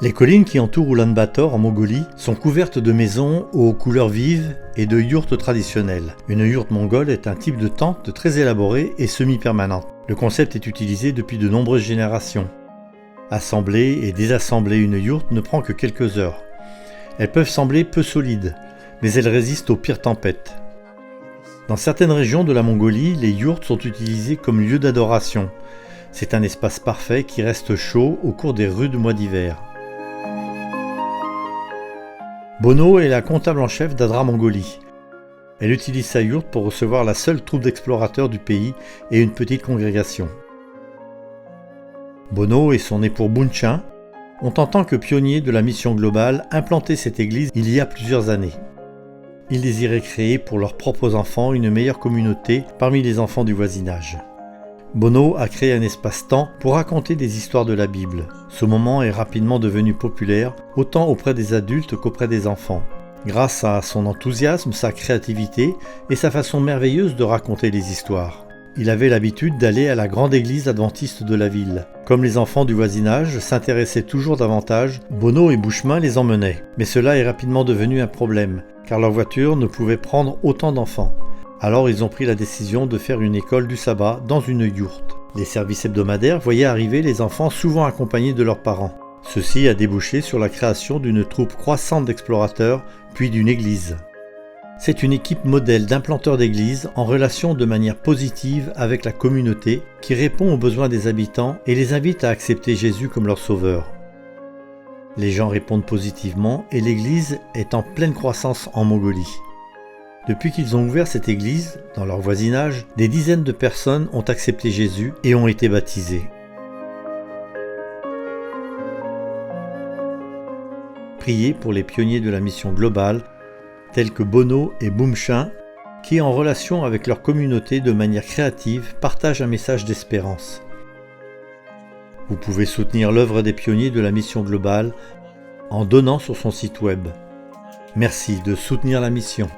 Les collines qui entourent Oulan-Bator en Mongolie sont couvertes de maisons aux couleurs vives et de yourtes traditionnelles. Une yourte mongole est un type de tente très élaborée et semi-permanente. Le concept est utilisé depuis de nombreuses générations. Assembler et désassembler une yourte ne prend que quelques heures. Elles peuvent sembler peu solides, mais elles résistent aux pires tempêtes. Dans certaines régions de la Mongolie, les yourtes sont utilisées comme lieu d'adoration. C'est un espace parfait qui reste chaud au cours des rudes mois d'hiver. Bono est la comptable en chef d'Adra Mongolie. Elle utilise sa yourte pour recevoir la seule troupe d'explorateurs du pays et une petite congrégation. Bono et son époux Bumchen ont en tant que pionniers de la mission globale implanté cette église il y a plusieurs années. Ils désiraient créer pour leurs propres enfants une meilleure communauté parmi les enfants du voisinage. Bono a créé un espace-temps pour raconter des histoires de la Bible. Ce moment est rapidement devenu populaire, autant auprès des adultes qu'auprès des enfants, grâce à son enthousiasme, sa créativité et sa façon merveilleuse de raconter les histoires. Il avait l'habitude d'aller à la grande église adventiste de la ville. Comme les enfants du voisinage s'intéressaient toujours davantage, Bono et Bushman les emmenaient. Mais cela est rapidement devenu un problème, car leur voiture ne pouvait prendre autant d'enfants. Alors ils ont pris la décision de faire une école du sabbat dans une yourte. Les services hebdomadaires voyaient arriver les enfants souvent accompagnés de leurs parents. Ceci a débouché sur la création d'une troupe croissante d'explorateurs, puis d'une église. C'est une équipe modèle d'implanteurs d'églises en relation de manière positive avec la communauté qui répond aux besoins des habitants et les invite à accepter Jésus comme leur sauveur. Les gens répondent positivement et l'église est en pleine croissance en Mongolie. Depuis qu'ils ont ouvert cette église, dans leur voisinage, des dizaines de personnes ont accepté Jésus et ont été baptisées. Priez pour les pionniers de la mission globale, tels que Bono et Bumchen, qui, en relation avec leur communauté de manière créative, partagent un message d'espérance. Vous pouvez soutenir l'œuvre des pionniers de la mission globale en donnant sur son site web. Merci de soutenir la mission.